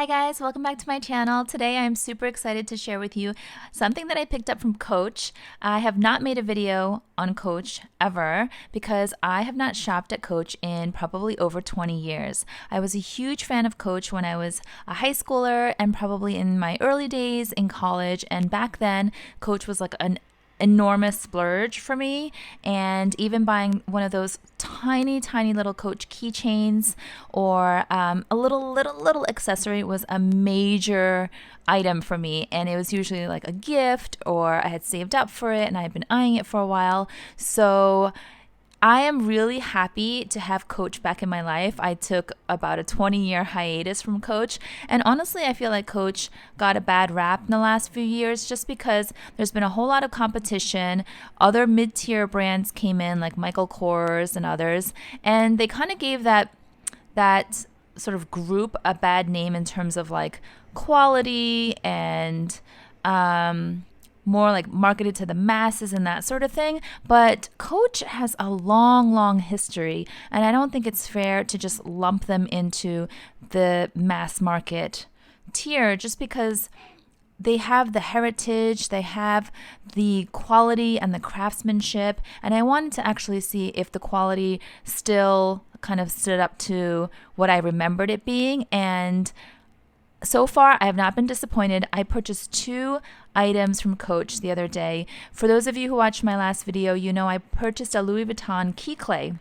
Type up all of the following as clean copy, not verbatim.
Hi guys, welcome back to my channel. Today I'm super excited to share with you something that I picked up from Coach. I have not made a video on Coach ever because I have not shopped at Coach in probably over 20 years. I was a huge fan of Coach when I was a high schooler and probably in my early days in college, and back then Coach was like an enormous splurge for me, and even buying one of those tiny little Coach keychains or a little accessory was a major item for me, and it was usually like a gift or I had saved up for it and I had been eyeing it for a while. So I am really happy to have Coach back in my life. I took about a 20-year hiatus from Coach, and honestly, I feel like Coach got a bad rap in the last few years just because there's been a whole lot of competition. Other mid-tier brands came in, like Michael Kors and others, and they kind of gave that sort of group a bad name in terms of like quality and more like marketed to the masses and that sort of thing. But Coach has a long history, and I don't think it's fair to just lump them into the mass market tier just because they have the heritage, they have the quality and the craftsmanship, and I wanted to actually see if the quality still kind of stood up to what I remembered it being, and so far, I have not been disappointed. I purchased 2 items from Coach the other day. For those of you who watched my last video, you know I purchased a Louis Vuitton key clay.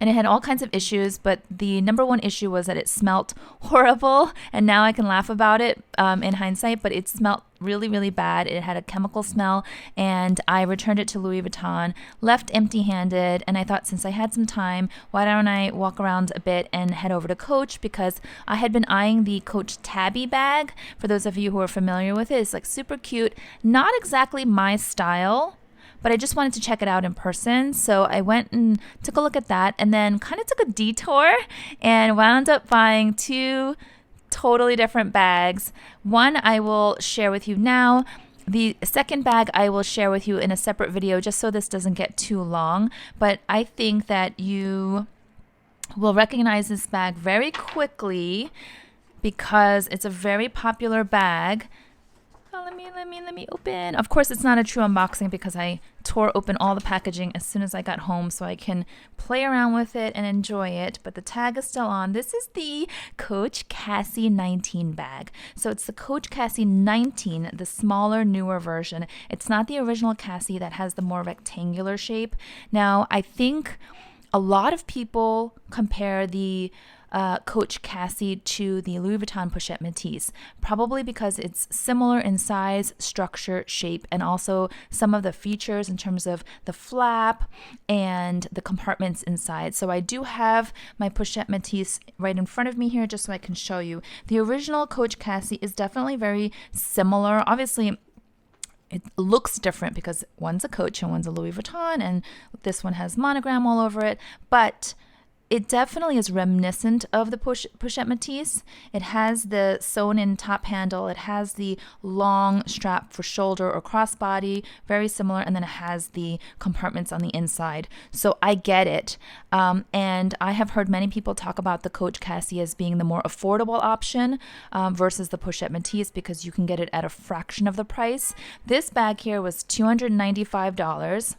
And it had all kinds of issues, but the number one issue was that it smelt horrible. And now I can laugh about it in hindsight, but it smelt really bad. It had a chemical smell, and I returned it to Louis Vuitton, left empty-handed, and I thought, since I had some time, why don't I walk around a bit and head over to Coach, because I had been eyeing the Coach Tabby bag. For those of you who are familiar with it, it's like super cute, not exactly my style, but I just wanted to check it out in person. So I went and took a look at that, and then kind of took a detour and wound up buying 2 totally different bags. One I will share with you now. The second bag I will share with you in a separate video, just so this doesn't get too long. But I think that you will recognize this bag very quickly because it's a very popular bag. Oh, let me open. Of course, it's not a true unboxing because I tore open all the packaging as soon as I got home so I can play around with it and enjoy it, but the tag is still on. This is the Coach Cassie 19 bag. So it's the Coach Cassie 19, the smaller, newer version. It's not the original Cassie that has the more rectangular shape. Now, I think a lot of people compare the Coach Cassie to the Louis Vuitton Pochette Métis, probably because it's similar in size, structure, shape, and also some of the features in terms of the flap and the compartments inside. So I do have my Pochette Métis right in front of me here just so I can show you. The original Coach Cassie is definitely very similar. Obviously, it looks different because one's a Coach and one's a Louis Vuitton, and this one has monogram all over it, but it definitely is reminiscent of the Pochette Métis. It has the sewn-in top handle. It has the long strap for shoulder or crossbody, very similar, and then it has the compartments on the inside. So I get it. And I have heard many people talk about the Coach Cassie as being the more affordable option versus the Pochette Métis because you can get it at a fraction of the price. This bag here was $295.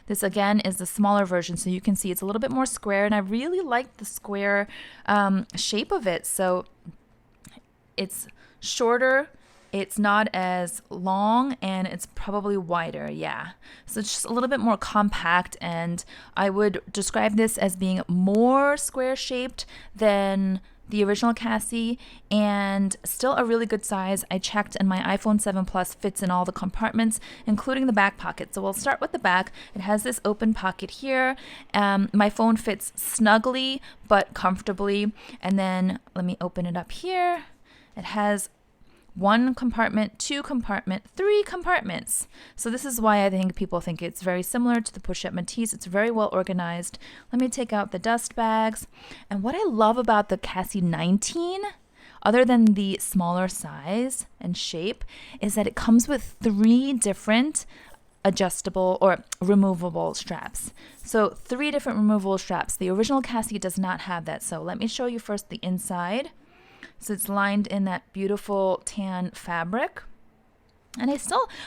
This again is the smaller version, so you can see it's a little bit more square, and I really like the square shape of it. So it's shorter, it's not as long, and it's probably wider, yeah. So it's just a little bit more compact, and I would describe this as being more square shaped than the original Cassie, and still a really good size. I checked, and my iPhone 7 Plus fits in all the compartments, including the back pocket. So we'll start with the back. It has this open pocket here. My phone fits snugly but comfortably. And then let me open it up here. It has 1 compartment, 2 compartment, 3 compartments. So this is why I think people think it's very similar to the Pochette Métis. It's very well organized. Let me take out the dust bags. And what I love about the Cassie 19, other than the smaller size and shape, is that it comes with 3 different adjustable or removable straps. So 3 different removable straps. The original Cassie does not have that. So let me show you first the inside. So it's lined in that beautiful tan fabric. And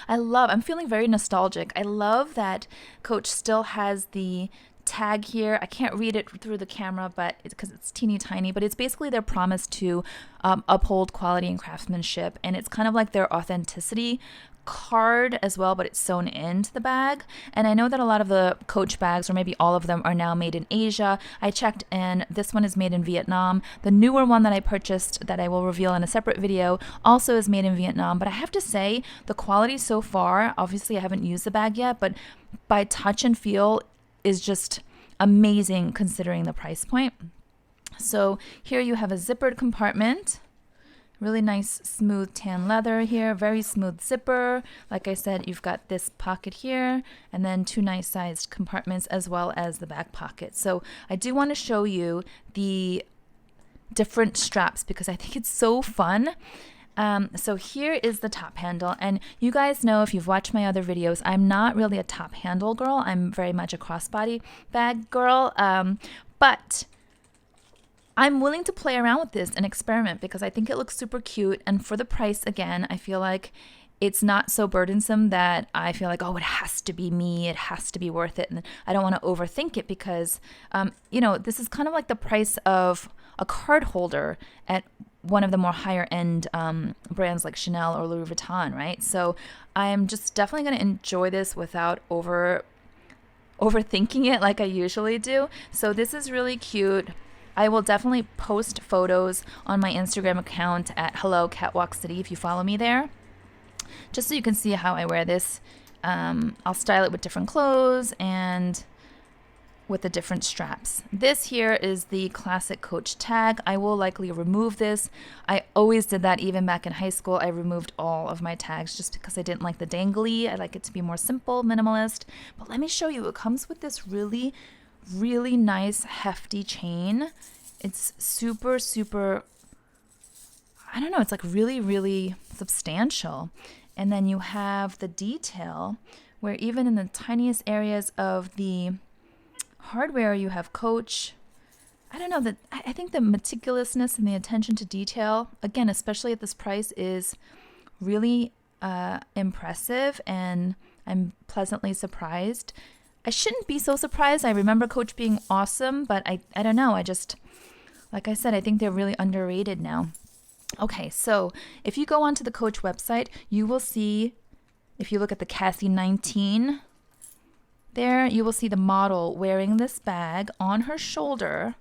I'm feeling very nostalgic. I love that Coach still has the tag here. I can't read it through the camera, but because it's teeny tiny, but it's basically their promise to uphold quality and craftsmanship. And it's kind of like their authenticity card as well, but it's sewn into the bag. And I know that a lot of the Coach bags, or maybe all of them, are now made in Asia. I checked, and this one is made in Vietnam. The newer one that I purchased, that I will reveal in a separate video, also is made in Vietnam. But I have to say, the quality so far, obviously I haven't used the bag yet, but by touch and feel is just amazing considering the price point. So here you have a zippered compartment. Really nice smooth tan leather here, very smooth zipper. Like I said, you've got this pocket here and then 2 nice sized compartments as well as the back pocket. So I do want to show you the different straps because I think it's so fun. So here is the top handle, and you guys know if you've watched my other videos, I'm not really a top handle girl. I'm very much a crossbody bag girl, but I'm willing to play around with this and experiment because I think it looks super cute. And for the price, again, I feel like it's not so burdensome that I feel like, oh, it has to be me. It has to be worth it. And I don't want to overthink it because, this is kind of like the price of a card holder at one of the more higher end brands like Chanel or Louis Vuitton, right? So I'm just definitely going to enjoy this without overthinking it like I usually do. So this is really cute. I will definitely post photos on my Instagram account at Hello Catwalk City if you follow me there, just so you can see how I wear this. I'll style it with different clothes and with the different straps. This here is the classic Coach tag. I will likely remove this. I always did that even back in high school. I removed all of my tags just because I didn't like the dangly. I like it to be more simple, minimalist. But let me show you. It comes with this really nice hefty chain. It's super, I don't know, it's like really substantial. And then you have the detail where even in the tiniest areas of the hardware you have Coach. I don't know, I think the meticulousness and the attention to detail, again, especially at this price, is really impressive, and I'm pleasantly surprised. I shouldn't be so surprised. I remember Coach being awesome, but I don't know. I just, like I said, I think they're really underrated now. Okay, so if you go onto the Coach website, you will see, if you look at the Cassie 19, there you will see the model wearing this bag on her shoulder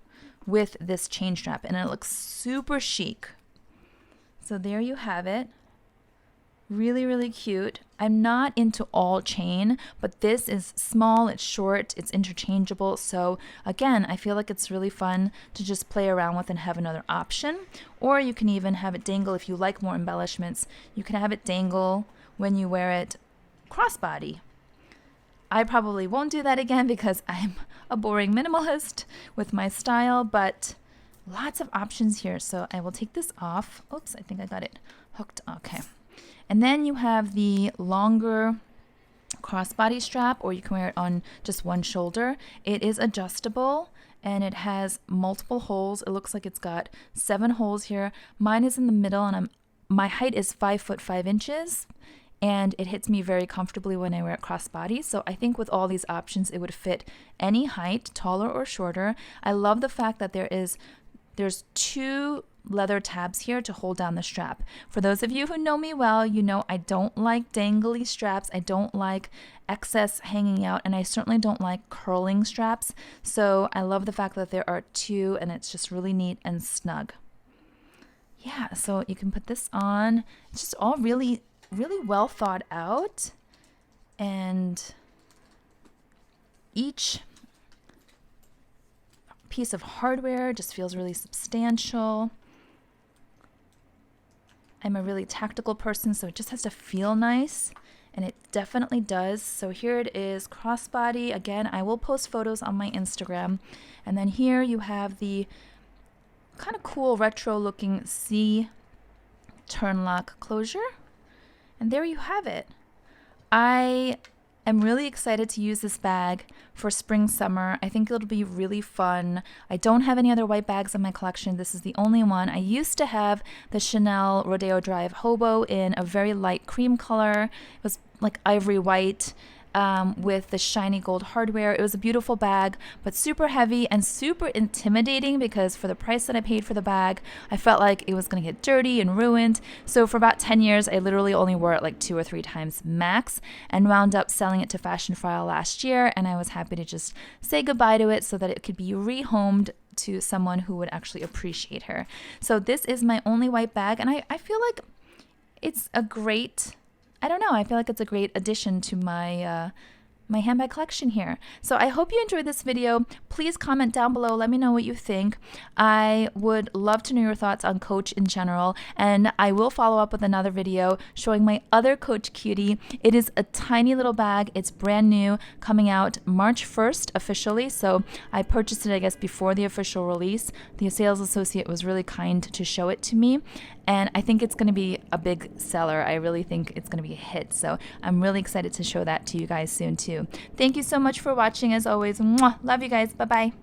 with this chain strap, and it looks super chic. So there you have it. Really cute. I'm not into all chain, but this is small, it's short, it's interchangeable. So again, I feel like it's really fun to just play around with and have another option. Or you can even have it dangle if you like more embellishments. You can have it dangle when you wear it crossbody. I probably won't do that again because I'm a boring minimalist with my style, but lots of options here. So I will take this off. Oops, I think I got it hooked. Okay. And then you have the longer crossbody strap, or you can wear it on just one shoulder. It is adjustable and it has multiple holes. It looks like it's got 7 holes here. Mine is in the middle, and my height is 5'5", and it hits me very comfortably when I wear it crossbody. So I think with all these options, it would fit any height, taller or shorter. I love the fact that there's 2 leather tabs here to hold down the strap. For those of you who know me well, you know I don't like dangly straps. I don't like excess hanging out, and I certainly don't like curling straps. So I love the fact that there are 2, and it's just really neat and snug. Yeah, so you can put this on. It's just all really well thought out, and each piece of hardware just feels really substantial. I'm a really tactical person, so it just has to feel nice, and it definitely does. So here it is, crossbody. Again, I will post photos on my Instagram. And then here you have the kind of cool retro looking C turn lock closure. And there you have it. I I'm really excited to use this bag for spring summer. I think it'll be really fun. I don't have any other white bags in my collection. This is the only one. I used to have the Chanel Rodeo Drive Hobo in a very light cream color. It was like ivory white. With the shiny gold hardware. It was a beautiful bag, but super heavy and super intimidating because for the price that I paid for the bag, I felt like it was going to get dirty and ruined. So for about 10 years, I literally only wore it like 2 or 3 times max and wound up selling it to Fashion File last year. And I was happy to just say goodbye to it so that it could be rehomed to someone who would actually appreciate her. So this is my only white bag, and I feel like it's a great, I don't know, I feel like it's a great addition to my my handbag collection here. So I hope you enjoyed this video. Please comment down below. Let me know what you think. I would love to know your thoughts on Coach in general, and I will follow up with another video showing my other Coach cutie. It is a tiny little bag. It's brand new, coming out March 1st officially. So I purchased it, I guess, before the official release. The sales associate was really kind to show it to me, and I think it's going to be a big seller. I really think it's going to be a hit. So I'm really excited to show that to you guys soon too. Thank you so much for watching as always. Mwah! Love you guys. Bye-bye.